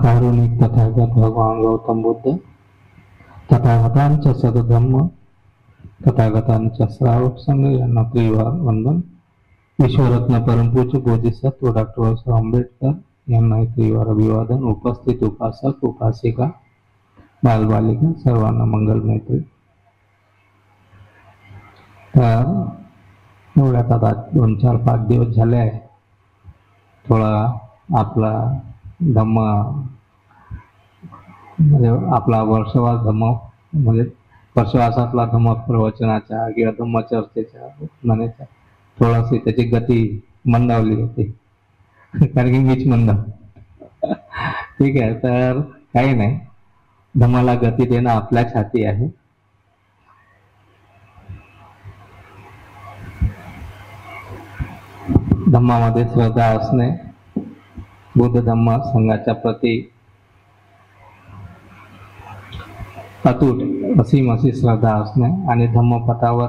कारुणिक तथागत भगवान गौतम बुद्ध, तथागतांच्या सद्धम्म, तथागतांच्या श्रावक संघ यांना त्रिवार वंदन. विश्वरत्न परमपूज्य बोधिसत्व डॉक्टर बाबासाहेब आंबेडकर यांना त्रिवार अभिवादन. उपस्थित उपासक उपासिका बालबालिका सर्वांना मंगल मैत्री. तर एवढ्यात आता 2-4-5 दिवस झाले आहे. थोडा आपला धम्म म्हणजे आपला वर्षवास धम्म म्हणजे वर्षवासातला धम्म प्रवचनाच्या किंवा धम्म चर्चेच्या म्हणायचा थोडाशी त्याची गती मंदावली होती, कारण की मीच मंद. ठीक आहे, तर काही नाही, धम्माला गती देणं आपल्याच हाती आहे. धम्मामध्ये श्रद्धा असणे, बुद्ध धम्म संघाच्या प्रती अतूट असीम अशी श्रद्धा असणे आणि धम्मपथावर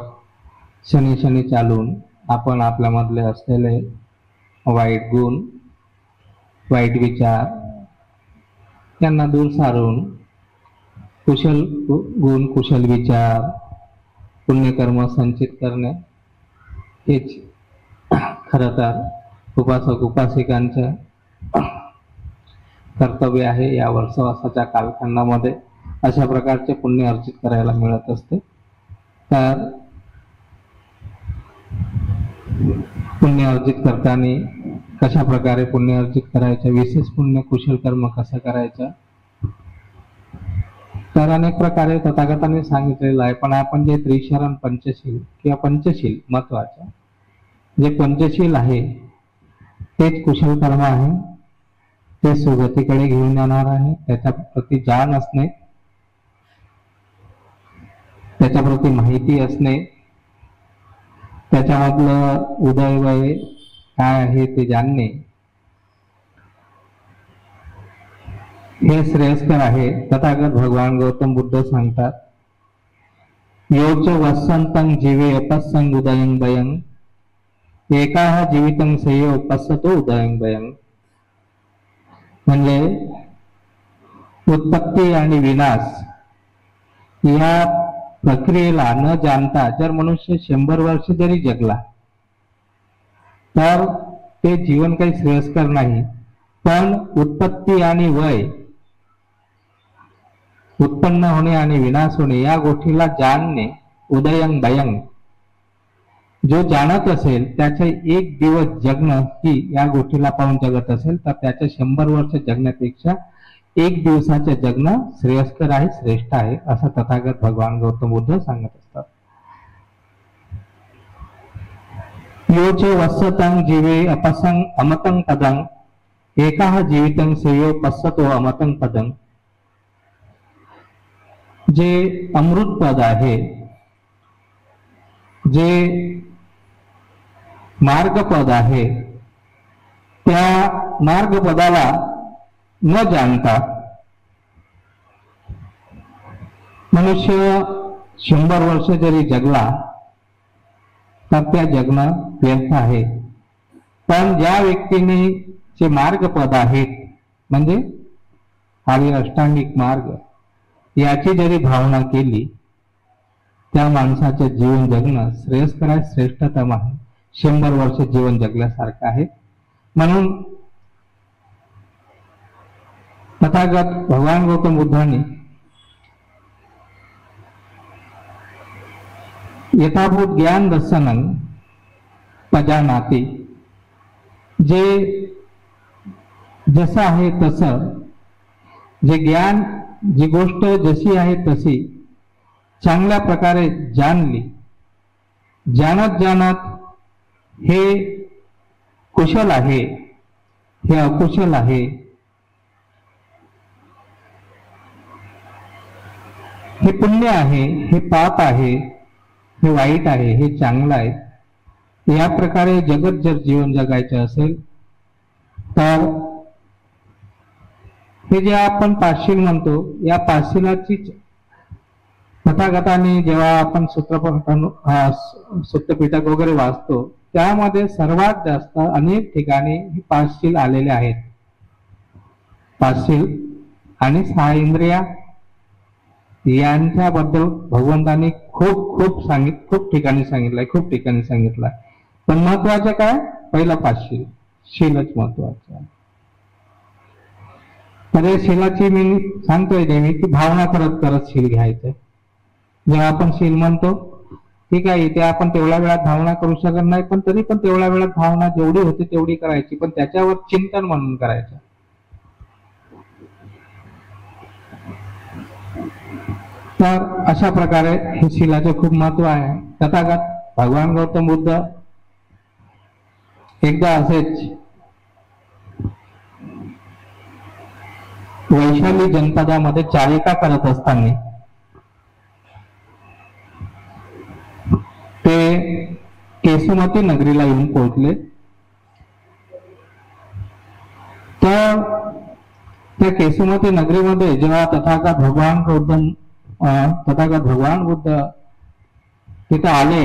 शनी शनी चालून आपण आपल्यामधले असलेले वाईट गुण, वाईट विचार यांना दूर सारून कुशल गुण, कुशल विचार, पुण्यकर्म संचित करणे हेच खरं तर उपासक उपासिकांचे कर्तव्य आहे. या वर्षवासाच्या कालखंडामध्ये अशा प्रकारचे पुण्य अर्जित करायला मिळत असते. तर पुण्य अर्जित करताना कशा प्रकारे पुण्य अर्जित करायचं, विशेष पुण्य कुशल कर्म कसं करायचं, तर अनेक प्रकारे तथागतांनी सांगितलेलं आहे. पण आपण जे त्रिशरण पंचशील किंवा पंचशील महत्वाचं जे पंचशील आहे तेच कुशल कर्म आहे, ते सुगतीकडे घेऊन जाणार आहे. त्याच्या प्रती जाण असणे, त्याच्या प्रती माहिती असणे, त्याच्यामधलं उदयवय काय आहे ते जाणणे हे श्रेयस्कर आहे. तथागत भगवान गौतम बुद्ध सांगतात, योच वसंतं जीवे अपस्संग उदयं भयं एकाह जीवितं सेयो उपस्सतो उदयं भयं. म्हणजे उत्पत्ती आणि विनाश या प्रक्रियेला न जाणता जर मनुष्य 100 वर्ष जरी जगला तर ते जीवन काही श्रेयस्कर नाही. पण उत्पत्ती आणि वय, उत्पन्न होणे आणि विनाश होणे या गोष्टीला जाणणे उदयं भयं, जो जाणत असेल त्याचे 1 दिवस जगणं ही या गोष्टीला पाहून जगत असेल तर त्याच्या 100 वर्ष जगण्यापेक्षा 1 दिवसाचे जगणं श्रेयस्कर आहे, श्रेष्ठ आहे, असं तथागत भगवान गौतम बुद्ध सांगत असतात. योचे वसतं जीवे अपसंग अमतं पदं एकाह जीवितं सेयो पश्यतो अमतं पदं. जे अमृत पद आहे, जे मार्गपद आहे, त्या मार्गपदाला न जाणता मनुष्य 100 वर्ष जरी जगला तर त्या जगणं व्यर्थ आहे. पण ज्या व्यक्तीने जे मार्गपद आहेत म्हणजे आर्य अष्टांगिक मार्ग याची जरी भावना केली त्या माणसाचे जीवन जगणं श्रेयस्कर आहे, श्रेष्ठतम आहे, 100 वर्ष जीवन जगल्यासारखं आहे. म्हणून तथागत भगवान गौतम बुद्धांनी यथाभूत ज्ञान दर्शनं पजानाति, जे जसं आहे तसं, जे ज्ञान, जी गोष्ट जशी आहे तशी चांगल्या प्रकारे जाणली, जाणत जाणत हे कुशल आहे, हे अकुशल आहे, हे पुण्य आहे, हे पाप आहे, हे वाईट आहे, हे चांगलं आहे, या प्रकारे जगत जर जीवन जगायचं असेल तर हे जे आपण पाचशील म्हणतो या पाचशीलाची तथागतांनी जेव्हा आपण सूत्रपिटक वगैरे वाचतो त्यामध्ये सर्वात जास्त अनेक ठिकाणी पाचशील आलेले आहेत. पाचशील आणि 6 इंद्रिया यांच्याबद्दल भगवंतांनी खूप ठिकाणी सांगितलंय. पण महत्वाचं काय? पहिलं 5 शील. शीलच महत्वाचं आहे. तर या शीलाची मी सांगतोय नेहमी की भावना करत करत शील घ्यायचं. जेव्हा आपण शील म्हणतो, ठीक आहे, इथे आपण तेवढ्या वेळात भावना करू शकत नाही, पण तरी पण तेवढ्या वेळात भावना जेवढी होती तेवढी करायची, पण त्याच्यावर चिंतन म्हणून करायचं. तर अशा प्रकारे हे शीलाचे खूप महत्व आहे. तथागत भगवान गौतम बुद्ध एकदा असेच वैशाली जनपदामध्ये चारिका करत असताना ते केसुमती नगरीला येऊन पोहोचले. तर त्या केसुमती नगरीमध्ये जेव्हा तथागत भगवान बुद्ध तिथे आले,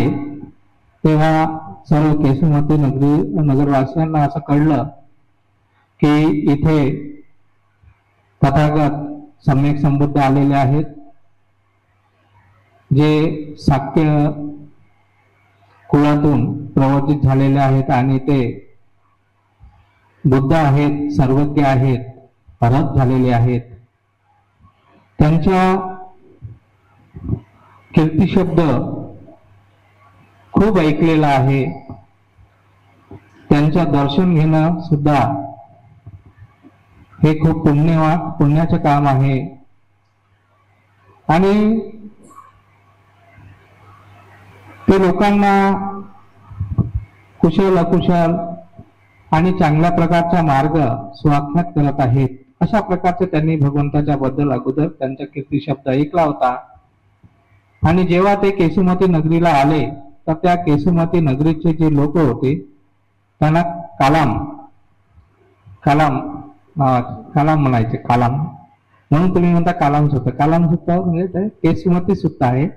तेव्हा सर्व केसुमती नगरवासियांना असं कळलं की इथे तथागत सम्यक संबुद्ध आलेले आहेत, जे शाक्य कुळातून प्रवर्तित झालेले आहेत आणि ते बुद्ध आहेत, सर्वज्ञ आहेत, परत झालेले आहेत. त्यांच्या कीर्तिशब्द खूप ऐकलेला आहे. त्यांचं दर्शन घेणं सुद्धा हे खूप पुण्याचं काम आहे. आणि ते लोकांना कुशल अकुशल आणि चांगल्या प्रकारचा मार्ग स्वाख्यात करत आहेत. अशा प्रकारचे त्यांनी भगवंताच्या बद्दल अगोदर त्यांचा कीर्तिशब्द ऐकला होता. आणि जेव्हा ते केसुमती नगरीला आले, तर त्या केसुमती नगरीचे जे लोक होते त्यांना कालाम म्हणायचे. कालाम म्हणून तुम्ही म्हणता कालाम सुत्त. कालाम सुत्त म्हणजे ते केसुमती सुत्त आहे,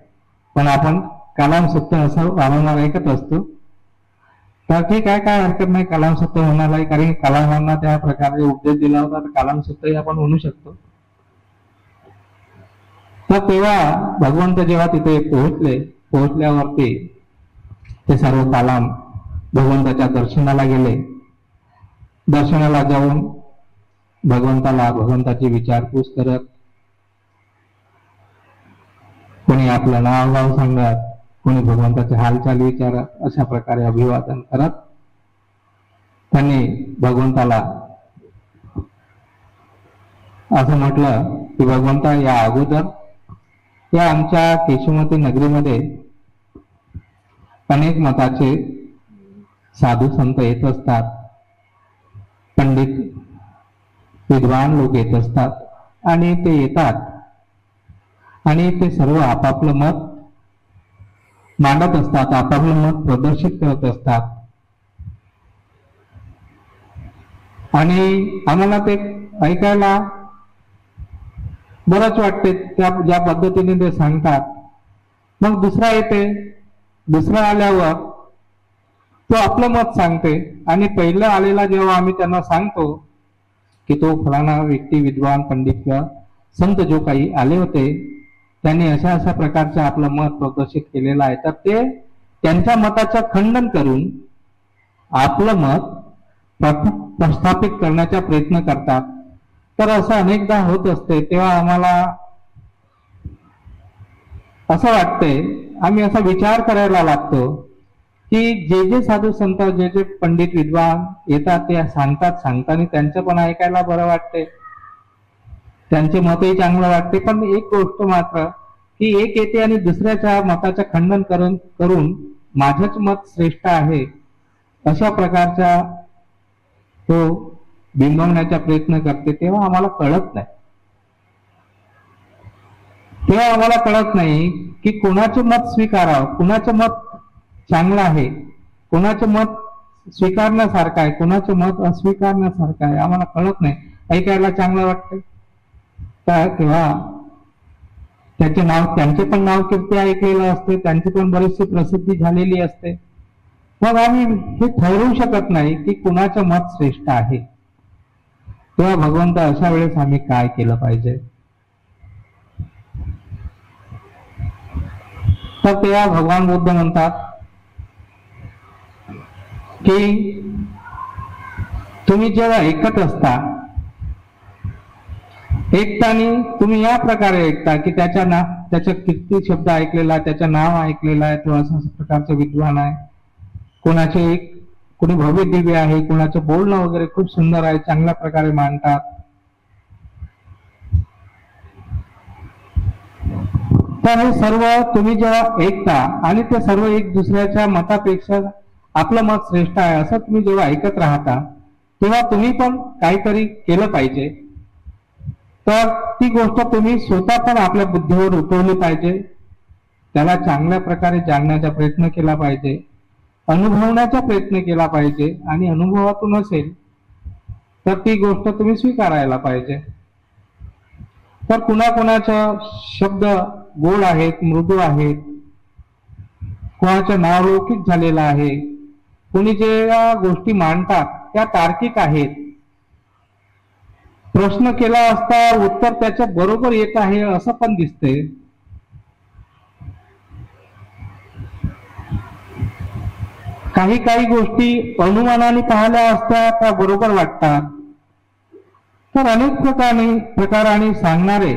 पण आपण कालाम सुत्त असं वारंवार ऐकत असतो. तर ठीक आहे, काय हरकत नाही कालाम सुत्त होण्याला, कारण कालामांना त्या प्रकारे उपदेश दिला होता, तर कालाम सुत्तही आपण म्हणू शकतो. तर तेव्हा भगवंत जेव्हा तिथे पोहोचल्यावरती ते सर्व कालाम भगवंताच्या दर्शनाला गेले. दर्शनाला जाऊन भगवंताची विचारपूस करत, कोणी आपलं नाव सांगत, कोणी भगवंताची हालचाल विचारत, अशा प्रकारे अभिवादन करत त्यांनी भगवंताला असं म्हटलं की भगवंता, या अगोदर या आमच्या केशुमती नगरीमध्ये अनेक मताचे साधू संत येत असतात, पंडित विद्वान लोक येत असतात, आणि ते येतात आणि ते सर्व आपापलं मत मांडत असतात, आपापलं मत प्रदर्शित करत असतात. आणि आम्हाला ते ऐकायला बरंच वाटते ज्या पद्धतीने ते सांगतात. मग दुसरा येते, दुसरा आल्यावर तो आपलं मत सांगते, आणि पहिलं आलेला जेव्हा आम्ही त्यांना सांगतो की तो फलाना व्यक्ती विद्वान पंडित किंवा संत जो काही आले होते त्यांनी अशा प्रकारचं आपलं मत प्रदर्शित केलेलं आहे, तर ते त्यांच्या मताचं खंडन करून आपलं मत प्रस्थापित करण्याचा प्रयत्न करतात. तर असं अनेकदा होत असते. तेव्हा आम्हाला असं वाटतंय, आम्ही असा विचार करायला लागतो की जे साधू संत, जे पंडित विद्वान येतात ते सांगताना त्यांचं पण ऐकायला बरं वाटते, त्यांचे मतही चांगलं वाटते. पण एक गोष्ट मात्र की एक येते आणि दुसऱ्याच्या मताचं खंडन करून माझंच मत श्रेष्ठ आहे अशा प्रकारचा तो बिंबवण्याचा प्रयत्न करते. तेव्हा आम्हाला कळत नाही की कोणाचं मत स्वीकारावं, कोणाचं मत चांगलं आहे, कोणाचं मत स्वीकारण्यासारखं आहे, कोणाचं मत अस्वीकारण्यासारखं आहे, आम्हाला कळत नाही. ऐकायला चांगलं वाटतं तेव्हा त्यांचे पण नाव कीर्ती ऐकलेलं असते, त्यांची पण बरीचशी प्रसिद्धी झालेली असते. मग आम्ही हे ठरवू शकत नाही की कुणाचं मत श्रेष्ठ आहे. तेव्हा भगवंत अशा वेळेस आम्ही काय केलं पाहिजे? तर तेव्हा भगवान बुद्ध म्हणतात की तुम्ही जेव्हा ऐकत असता, ऐकताना तुम्ही या प्रकारे ऐकता की त्याच्या किती शब्द ऐकलेला, त्याचं नाव ऐकलेलं आहे, तो अशा प्रकारचा विद्वान आहे, कोणी भव्य दिव्य आहे, कोणाचं बोलणं वगैरे खूप सुंदर आहे, चांगल्या प्रकारे मांडतात. तर हे सर्व तुम्ही जेव्हा ऐकता आणि ते सर्व एक दुसऱ्याच्या मतापेक्षा आपलं मत श्रेष्ठ आहे असं तुम्ही जेव्हा ऐकत राहता, तेव्हा तुम्ही पण काहीतरी केलं पाहिजे. तर ती गोष्ट तुम्ही स्वतः पण आपल्या बुद्धीवर उतरवली पाहिजे, त्याला चांगल्या प्रकारे जाणण्याचा प्रयत्न केला पाहिजे, अनुभवण्याचा प्रयत्न केला पाहिजे, आणि अनुभवातून असेल तर ती गोष्ट तुम्ही स्वीकारायला पाहिजे. तर कुणाकुणाचा शब्द गोड आहेत, मृदू आहेत, कोणाचं नाव लौकिक झालेलं आहे, कोणी ज्या गोष्टी मांडतात त्या तार्किक आहेत, प्रश्न केला असता उत्तर त्याच्या बरोबर येत आहे असं पण दिसते. काही काही गोष्टी अनुमानाने पाहिल्या असता त्या बरोबर वाटतात. तर अनेक प्रकाराने सांगणारे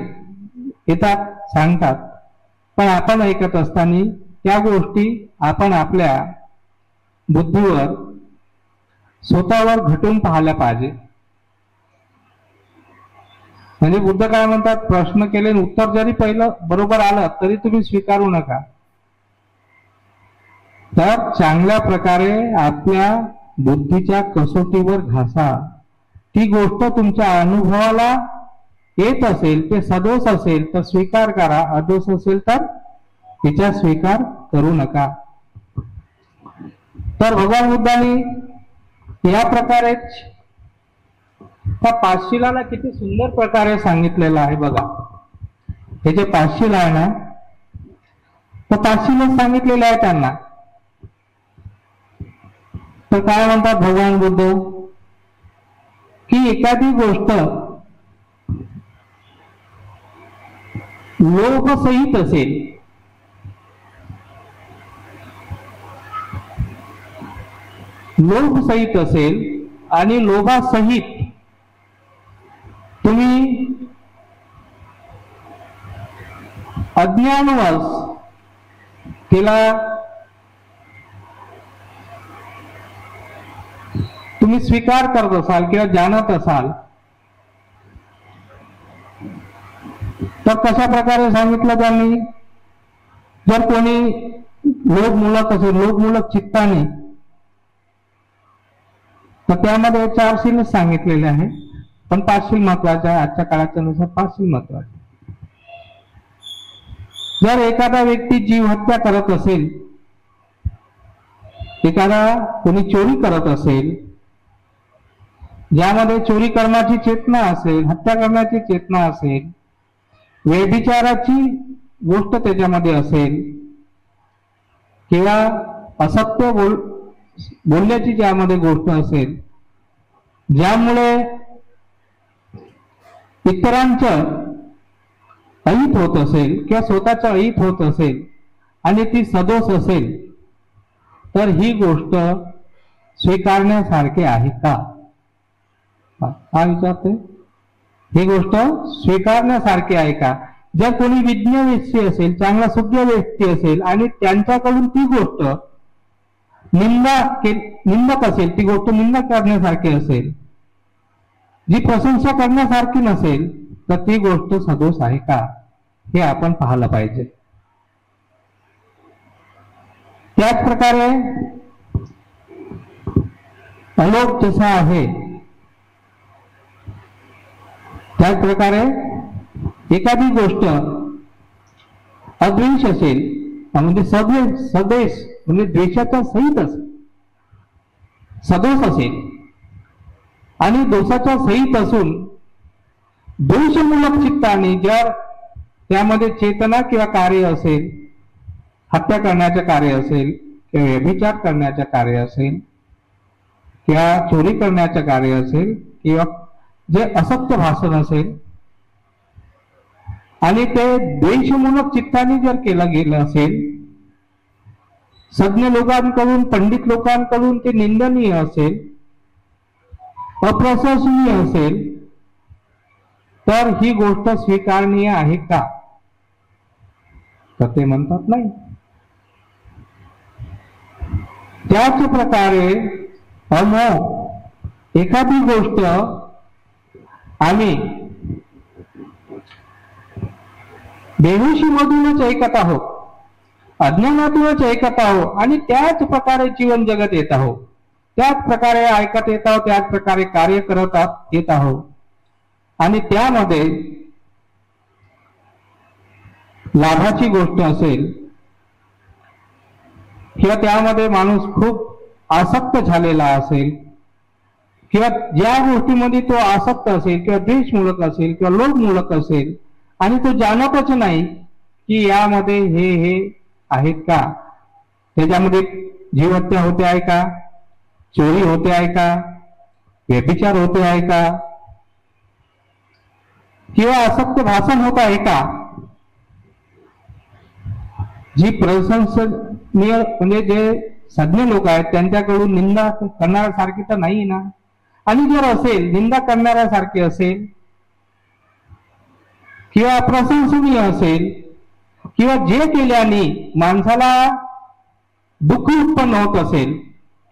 येतात, सांगतात, पण आपण ऐकत असताना त्या गोष्टी आपण आपल्या बुद्धीवर स्वतःवर घटून पाहायला पाहिजे. म्हणजे बुद्ध काय म्हणतात, प्रश्न केले उत्तर जरी पहिलं बरोबर आलं तरी तुम्ही स्वीकारू नका. तर चांगल्या प्रकारे आपल्या बुद्धीच्या कसोटीवर घासा. ती गोष्ट तुमच्या अनुभवाला येत असेल, ते सदोष असेल तर स्वीकार करा, अदोष असेल तर तिचा स्वीकार करू नका. तर भगवान बुद्धांनी या प्रकारेच त्या पाचशिलाला किती सुंदर प्रकारे सांगितलेलं आहे बघा. हे जे पाचशिला आहे ना, तर पाचशिला सांगितलेलं आहे त्यांना. तर काय म्हणतात भगवान बुद्ध की एखादी गोष्ट लोभसहित असेल, लोभसहित असेल आणि लोभासहित तुम्ही अज्ञानवश तिला तुम्ही स्वीकार करत असाल किंवा जाणत असाल, तर कशा प्रकारे सांगितलं त्यांनी, जर कोणी लोभमूलक असेल, लोभमूलक चित्ताने, तर त्यामध्ये 4 शील सांगितलेले आहे, पण 5 शील महत्वाचे आहे. आजच्या काळाच्या नुसार 5 शील महत्वाचे. जर एखादा व्यक्ती जीव हत्या करत असेल, एखादा कोणी चोरी करत असेल, ज्यामध्ये चोरी करण्याची चेतना असेल, हत्या करण्याची चेतना असेल, व्यभिचाराची गोष्ट त्याच्यामध्ये असेल, किंवा असत्य बोलण्याची ज्यामध्ये गोष्ट असेल, ज्यामुळे इतरांचं अहित होत असेल किंवा स्वतःचं अहित होत असेल आणि ती सदोष असेल, तर ही गोष्ट स्वीकारण्यासारखी आहे का? हा विचारते. ही गोष्ट स्वीकारण्यासारखी आहे का? जर कोणी विज्ञ व्यक्ती असेल, चांगला सुज्ञ व्यक्ती असेल आणि त्यांच्याकडून ती गोष्ट निंदक असेल, ती गोष्ट निंदा करण्यासारखी असेल, जी प्रशंसा करण्यासारखी नसेल, तर ती गोष्ट सदोष आहे का हे आपण पाहायला पाहिजे. त्याच प्रकारे अलोक जसा आहे, त्याच प्रकारे एखादी गोष्ट अद्वेष असेल, म्हणजे सदेश म्हणजे द्वेषाच्या सहित असेल, सदोष असेल आणि दोषाच्या सहित असून दोषमूलक चित्ताने जर त्यामध्ये चेतना किंवा कार्य असेल, हत्या करण्याचे कार्य असेल किंवा व्यभिचार करण्याचे कार्य असेल किंवा चोरी करण्याचे कार्य असेल किंवा जे असत्य भाषण असेल आणि ते द्वेषमूलक चित्ताने जर केलं गेलं असेल, सज्ञ लोकांकडून, पंडित लोकांकडून ते निंदनीय असेल, अप्रशंसनीय असेल, तर ही गोष्ट स्वीकारनीय आहे का? तर ते म्हणतात नाही. त्याच प्रकारे एखादी गोष्ट आम्ही बेहोशी मधूनच ऐकत आहोत, अज्ञानातूनच ऐकत आहोत आणि त्याच प्रकारे जीवन जगत येत आहोत, त्याच प्रकारे ऐकत येत आहोत, त्याच प्रकारे कार्य करत येत आहोत आणि त्यामध्ये लाभाची गोष्ट असेल किंवा त्यामध्ये माणूस खूप आसक्त झालेला असेल किंवा ज्या गोष्टीमध्ये तो आसक्त असेल किंवा द्वेषमूलक असेल किंवा लोभमूलक असेल आणि तो जाणतच नाही की यामध्ये हे आहेत का, त्याच्यामध्ये जीवहत्या होते आहे का, चोरी होते आहे का, व्यभिचार होते आहे का, किंवा असत्य भाषण होत आहे का, जी प्रशंसनीय म्हणजे जे सज्ञ लोक आहेत त्यांच्याकडून निंदा करणाऱ्यासारखी तर नाही ना. आणि जर असेल निंदा करणाऱ्यासारखी असेल किंवा अप्रशंसनीय असेल किंवा जे केल्याने माणसाला दुःख उत्पन्न होत असेल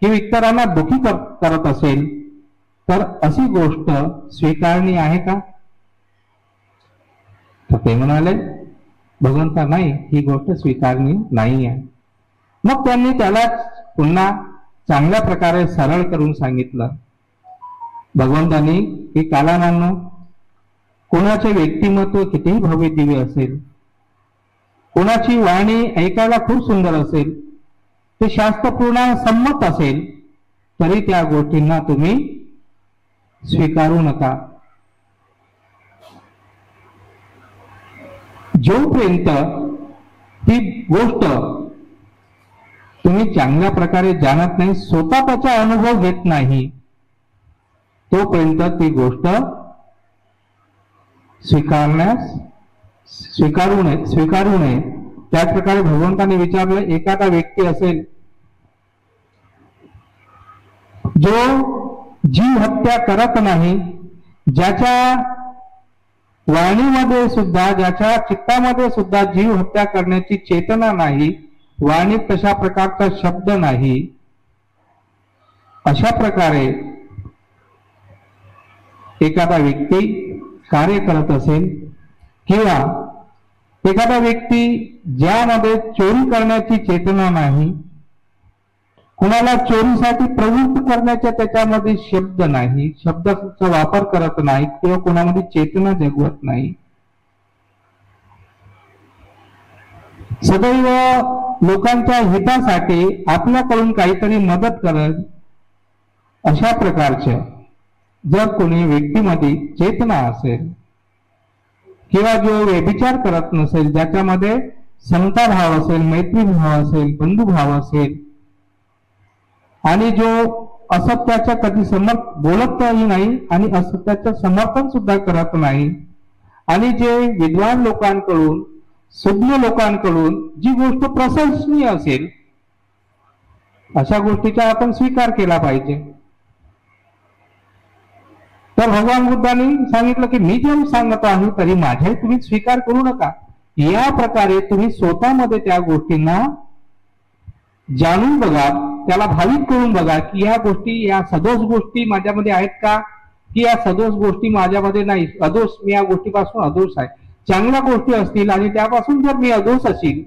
किंवा इतरांना दुःखी करत असेल, तर अशी गोष्ट स्वीकारणी आहे का? तर ते म्हणाले भगवंता नाही, ही गोष्ट स्वीकारणी नाही आहे. मग त्यांनी त्याला पुन्हा चांगल्या प्रकारे सरळ करून सांगितलं. भगवंतांनी की कालानानं कोणाचे व्यक्तिमत्व कितीही भव्य दिव्य असेल, कोणाची वाणी ऐकायला खूप सुंदर असेल, ते शास्त्रपूर्ण संमत असेल, तरी त्या गोष्टींना तुम्ही स्वीकारू नका. जोपर्यंत ती गोष्ट तुम्ही चांगल्या प्रकारे जाणत नाही, स्वतः त्याचा अनुभव घेत नाही, तोपर्यंत ती गोष्ट स्वीकारू नये. त्याच प्रकारे भगवंताने विचारलं, एखादा व्यक्ती असेल जो जीव हत्या करत नाही, ज्याच्या वाणीमध्ये सुद्धा, ज्याच्या चित्तामध्ये सुद्धा जीव हत्या करण्याची चेतना नाही, वाणीत तशा प्रकारचा शब्द नाही, अशा प्रकारे एखादा व्यक्ती कार्य करत असेल किंवा एखादा व्यक्ती ज्यामध्ये चोरी करण्याची चेतना नाही, कुणाला चोरीसाठी प्रवृत्त करण्याच्या त्याच्यामध्ये शब्द नाही, शब्दाचा वापर करत नाही किंवा कुणामध्ये चेतना जगवत नाही, सदैव लोकांच्या हितासाठी आपल्याकडून काहीतरी मदत करत, अशा प्रकारच्या जर कोणी व्यक्तीमध्ये चेतना असेल किंवा जो व्यभिचार करत नसेल, ज्याच्यामध्ये समता भाव असेल, मैत्री भाव असेल, बंधुभाव असेल आणि जो असत्याच्या कधी बोलतही नाही आणि असत्याचं समर्थन सुद्धा करत नाही आणि जे विद्वान लोकांकडून, सुज्ञ लोकांकडून जी गोष्ट प्रशंसनीय असेल, अशा गोष्टीचा आपण स्वीकार केला पाहिजे. तर भगवान बुद्धांनी सांगितलं की मी जेव्हा सांगत आहे तरी माझे तुम्ही स्वीकार करू नका. या प्रकारे तुम्ही स्वतःमध्ये त्या गोष्टींना जाणून बघा, त्याला भाविक करून बघा की या गोष्टी, या सदोष गोष्टी माझ्यामध्ये आहेत का, की या सदोष गोष्टी माझ्यामध्ये नाही, अदोष, मी या गोष्टीपासून अदोष आहे. चांगल्या गोष्टी असतील आणि त्यापासून जर मी अदोष असेल,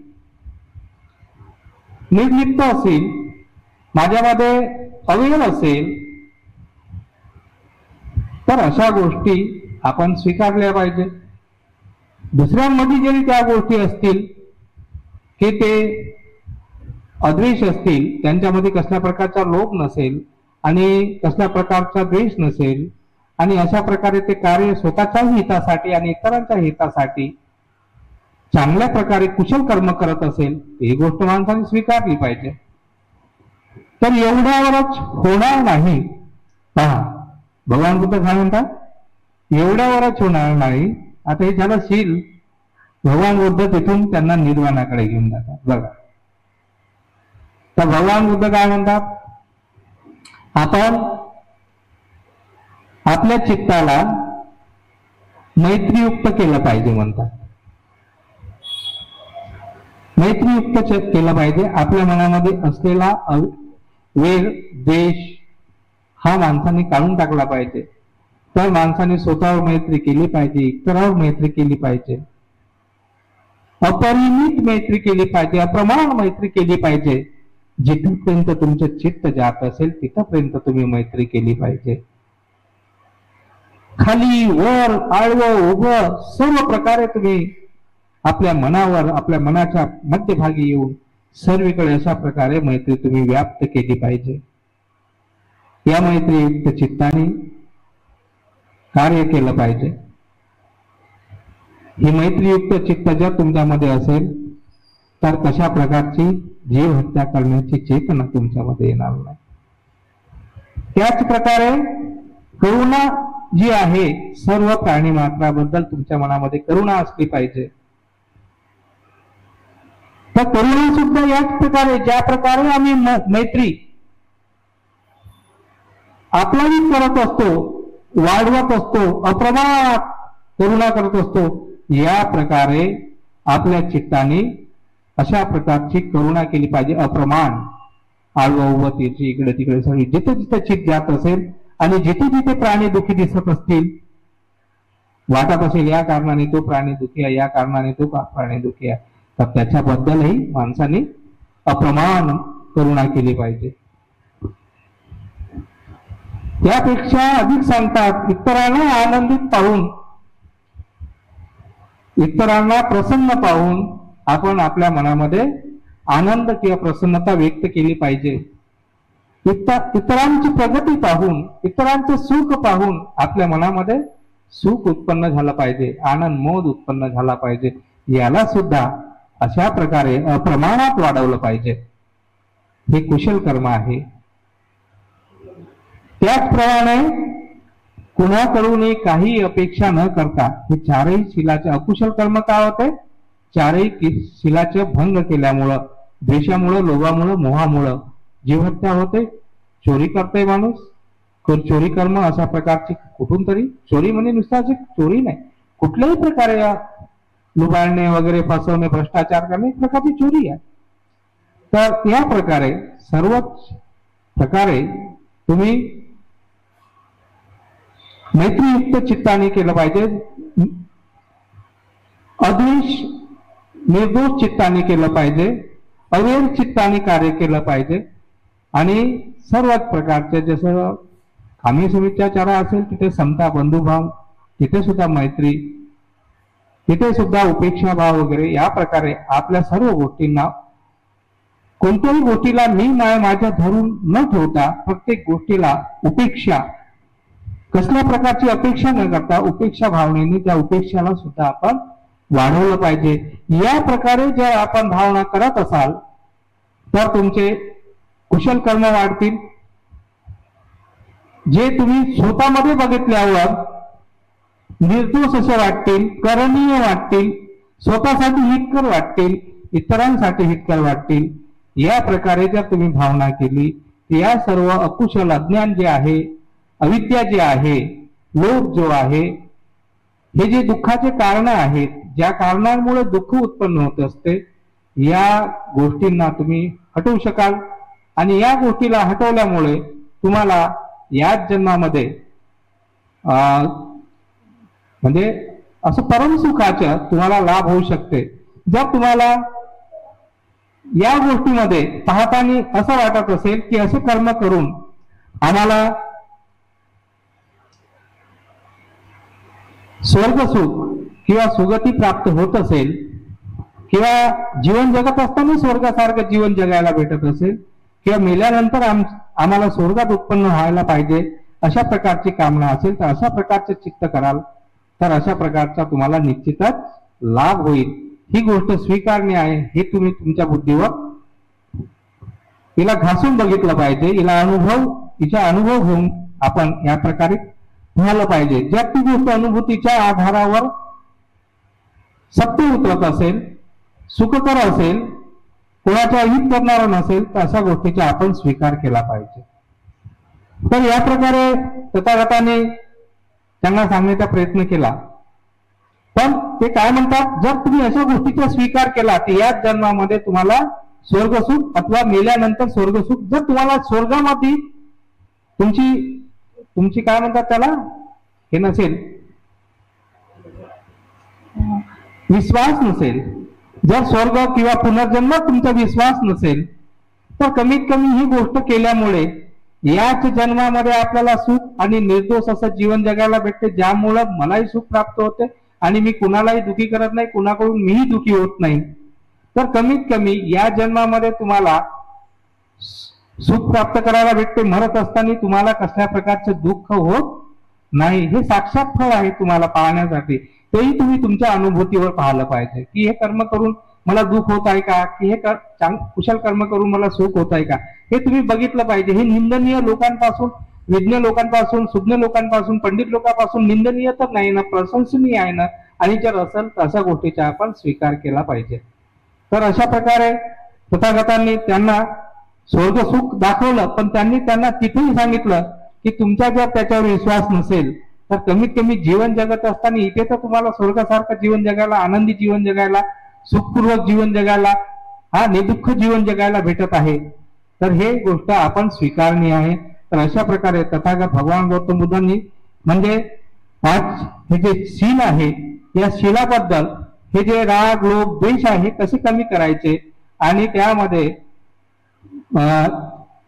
निर्लिप्त असेल, माझ्यामध्ये अवयव असेल, तर अशा गोष्टी आपण स्वीकारल्या पाहिजे. दुसऱ्यांमध्ये जरी त्या गोष्टी असतील की ते अद्वेष असतील, त्यांच्यामध्ये कसल्या प्रकारचा लोभ नसेल आणि कसल्या प्रकारचा द्वेष नसेल आणि अशा प्रकारे ते कार्य स्वतःच्या हितासाठी आणि इतरांच्या हितासाठी चांगल्या प्रकारे कुशल कर्म करत असेल, ही गोष्ट माणसाने स्वीकारली पाहिजे. तर एवढ्यावरच होणार नाही. पहा भगवान बुद्ध काय म्हणतात, एवढ्यावरच होणार नाही. आता हे झालं शील. भगवान बुद्ध तिथून त्यांना निर्वाणाकडे घेऊन जातात. बघा, तर भगवान बुद्ध काय म्हणतात, आपण आपल्या चित्ताला मैत्रीयुक्त केलं पाहिजे म्हणतात. मैत्रीयुक्त केलं पाहिजे. आपल्या मनामध्ये असलेला वेग, द्वेष हा माणसाने काढून टाकला पाहिजे. तर माणसाने स्वतःवर मैत्री केली पाहिजे, इतरांवर मैत्री केली पाहिजे, अपरिमित मैत्री केली पाहिजे, अप्रमाण मैत्री केली पाहिजे. जिथपर्यंत तुमचं चित्त जात असेल तिथपर्यंत तुम्ही मैत्री केली पाहिजे. खाली वर आडवं उभं सर्व प्रकारे तुम्ही आपल्या मनावर, आपल्या मनाच्या मध्यभागी येऊन सर्वीकडे अशा प्रकारे मैत्री तुम्ही व्याप्त केली पाहिजे. या मैत्रीयुक्त चित्ताने कार्य केलं पाहिजे. ही मैत्रीयुक्त चित्त जर तुमच्यामध्ये असेल तर कशा प्रकारची जीव हत्या करण्याची चेतना तुमच्यामध्ये येणार नाही. त्याच प्रकारे करुणा जी आहे, सर्व प्राणी मात्राबद्दल तुमच्या मनामध्ये करुणा असली पाहिजे. तर करुणा सुद्धा याच प्रकारे, ज्या प्रकारे आम्ही मैत्री आपलाही करत असतो, वाढवत असतो, अप्रमाणात करुणा करत असतो, या प्रकारे आपल्या चित्ताने अशा प्रकारची करुणा केली पाहिजे. अप्रमाण, आडवं उभं तिरची इकडे तिकडे सगळी जिथे जिथे चित्त जात असेल आणि जिथे जिथे प्राणी दुःखी दिसत असतील, वाटत असेल या कारणाने तो प्राणी दुःखी आहे, या कारणाने तो प्राणी दुःखी आहे, तर त्याच्याबद्दलही माणसाने अप्रमाण करुणा केली पाहिजे. त्यापेक्षा अधिक सांगतात, इतरांना आनंदित पाहून, इतरांना प्रसन्न पाहून आपण आपल्या मनामध्ये आनंद किंवा प्रसन्नता व्यक्त केली पाहिजे. इतरांची प्रगती पाहून, इतरांचे सुख पाहून आपल्या मनामध्ये सुख उत्पन्न झालं पाहिजे, आनंद मोद उत्पन्न झाला पाहिजे. याला सुद्धा अशा प्रकारे अप्रमाणात वाढवलं पाहिजे. हे कुशल कर्म आहे. त्याचप्रमाणे कुणाकडूनही काही अपेक्षा न करता हे चारही शिलाचे अकुशल कर्म काय होते, चारही शिलाचे भंग केल्यामुळं, द्वेषामुळं, लोभामुळं, मोहामुळं जीवहत्या होते. चोरी करते माणूस, चोरी कर्म अशा प्रकारची कुठून तरी, चोरी म्हणजे नुसताच चोरी नाही, कुठल्याही प्रकारे लुबाडणे वगैरे, फसवणे, भ्रष्टाचार करणे एक प्रकारची चोरी आहे. तर या प्रकारे सर्वच प्रकारे तुम्ही मैत्रीयुक्त चित्ताने केलं पाहिजे. अद्वेष, निर्दोष चित्ताने केलं पाहिजे. अवेर चित्ताने कार्य केलं पाहिजे. आणि सर्वच प्रकारचे, जसं कामी समित्याचार असेल तिथे समता, बंधुभाव, तिथे सुद्धा मैत्री, तिथे सुद्धा उपेक्षा भाव वगैरे, या प्रकारे आपल्या सर्व गोष्टींना, कोणत्याही गोष्टीला मी माझ्या धरून न ठेवता प्रत्येक गोष्टीला उपेक्षा, कसल्या प्रकारची अपेक्षा न करता उपेक्षा भावनेने त्या उपेक्षाला सुद्धा आपण वाढवलं पाहिजे. या प्रकारे जर आपण भावना करत असाल तर तुमचे कुशल कर्म वाढतील. जे तुम्ही स्वतःमध्ये बघितल्यावर निर्दोष असे वाटतील, करणीय वाटतील, स्वतःसाठी हितकर वाटतील, इतरांसाठी हितकर वाटतील. या प्रकारे जर तुम्ही भावना केली, या सर्व अकुशल अज्ञान जे आहे, अविद्या जे आहे, लोभ जो आहे, हे जे दुःखाचे कारण आहेत, ज्या कारणांमुळे दुःख उत्पन्न होत असते, या गोष्टींना तुम्ही हटवू शकाल. आणि या गोष्टीला हटवल्यामुळे तुम्हाला याच जन्मामध्ये म्हणजे असं परमसुखाचं तुम्हाला लाभ होऊ शकते. जर तुम्हाला या गोष्टीमध्ये पाहताना असं वाटत असेल की असे कर्म करून आम्हाला स्वर्गसुख किंवा सुगती प्राप्त होत असेल, किंवा जीवन जगत असताना स्वर्गासारखं जीवन जगायला भेटत असेल, किंवा मेल्यानंतर आम्हाला स्वर्गात उत्पन्न व्हायला पाहिजे, अशा प्रकारची कामना असेल, तर अशा प्रकारचे चित्त कराल तर अशा प्रकारचा तुम्हाला निश्चितच लाभ होईल. ही गोष्ट स्वीकारणे आहे. हे तुम्ही तुमच्या बुद्धीवर हिला घासून बघितलं पाहिजे. हिचा अनुभव घेऊन आपण या प्रकारे झालं पाहिजे. जर ती गोष्ट अनुभूतीच्या आधारावर सत्य उतरत असेल, सुखकर असेल, कोणाच्या हित करणारा नसेल, तर अशा गोष्टीचा आपण स्वीकार केला पाहिजे. तर या प्रकारे तथागताने त्यांना सांगण्याचा प्रयत्न केला. पण ते काय म्हणतात, जर तुम्ही अशा गोष्टीचा स्वीकार केला तर याच जन्मामध्ये तुम्हाला स्वर्गसुख अथवा मेल्यानंतर स्वर्गसुख, जर तुम्हाला स्वर्गामध्ये तुमची काय म्हणतात त्याला, हे नसेल, विश्वास नसेल, जर स्वर्ग किंवा पुनर्जन्म तुमचा विश्वास नसेल, तर कमीत कमी ही गोष्ट केल्यामुळे याच जन्मामध्ये आपल्याला सुख आणि निर्दोष असं जीवन जगायला भेटते, ज्यामुळं मलाही सुख प्राप्त होते आणि मी कुणालाही दुखी करत नाही, कुणाकडून मीही दुखी होत नाही. तर कमीत कमी या जन्मामध्ये तुम्हाला सुख प्राप्त करायला भेटते, मरत असताना तुम्हाला कसल्या प्रकारचे दुःख होत नाही. हे साक्षात फळ आहे तुम्हाला पाहण्यासाठी. तेही तुम्ही तुमच्या अनुभूतीवर पाहिलं पाहिजे की हे कर्म करून मला दुःख होत आहे का, की हे कुशल कर्म करून मला सुख होत आहे का, हे तुम्ही बघितलं पाहिजे. हे निंदनीय लोकांपासून, विज्ञ लोकांपासून, सुज्ञ लोकांपासून, पंडित लोकांपासून निंदनीय तर नाही ना, प्रशंसनीय आहे ना. आणि जर असेल तर अशा गोष्टीचा आपण स्वीकार केला पाहिजे. तर अशा प्रकारे तथागतांनी त्यांना स्वर्गसुख दाखवलं, पण त्यांनी त्यांना तिथेही सांगितलं की तुमचा जर त्याच्यावर विश्वास नसेल तर कमीत कमी जीवन जगत असताना इथे तर तुम्हाला स्वर्गासारखं जीवन जगायला, आनंदी जीवन जगायला, सुखपूर्वक जीवन जगायला, हा निदुःख जीवन जगायला भेटत आहे. तर हे गोष्ट आपण स्वीकारणी आहे. तर अशा प्रकारे तथागत भगवान गौतम बुद्धांनी म्हणजे आज हे जे शील आहे, या शीलाबद्दल हे जे राग, लोभ, द्वेष आहे कसे कमी करायचे आणि त्यामध्ये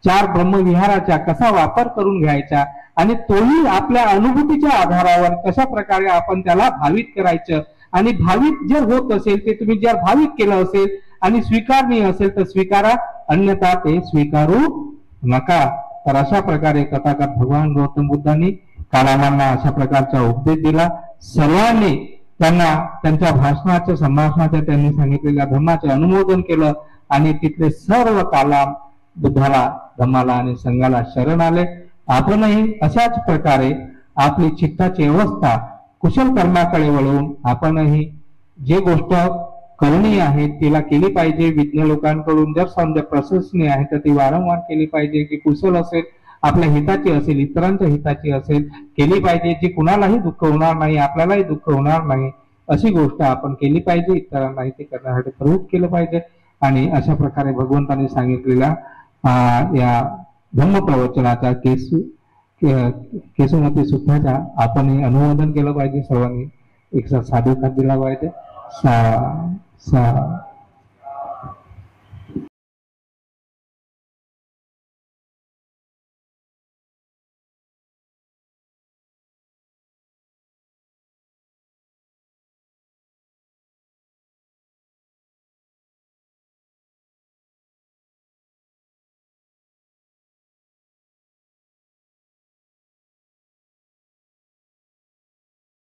4 ब्रह्मविहाराचा कसा वापर करून घ्यायचा आणि तोही आपल्या अनुभूतीच्या आधारावर कशा प्रकारे आपण त्याला भावित करायचं, आणि भावित जर होत असेल ते तुम्ही जर भावित केलं असेल आणि स्वीकारनीय असेल तर स्वीकारा, अन्यथा ते स्वीकारू नका. तर अशा प्रकारे तथागत भगवान गौतम बुद्धांनी कालामांना अशा प्रकारचा उपदेश दिला. सर्वांनी त्यांना त्यांच्या भाषणाच्या, संभाषणाच्या, त्यांनी सांगितलेल्या धर्माचे अनुमोदन केलं आणि तिथले सर्व कालाम बुद्धाला, धम्माला आणि संघाला शरण आले. आपणही अशाच प्रकारे आपली चित्ताची अवस्था कुशल कर्माकडे वळवून आपणही जे गोष्ट करणीय आहे तिला केली पाहिजे. विज्ञ लोकांकडून जर समजा प्रशंसनीय आहे तर ती वारंवार केली पाहिजे, की कुशल असेल, आपल्या हिताची असेल, इतरांच्या हिताची असेल, केली पाहिजे, जी कुणालाही दुःख होणार नाही, आपल्यालाही दुःख होणार नाही, अशी गोष्ट आपण केली पाहिजे. इतरांनाही ते करण्यासाठी प्रवृत्त केलं पाहिजे. आणि अशा प्रकारे भगवंतांनी सांगितलेल्या या धम्मप्रवचनाचा केशवमती सूत्राचा आपणही अनुमोदन केलं पाहिजे. सर्वांनी एक साधुता दिला पाहिजे. सा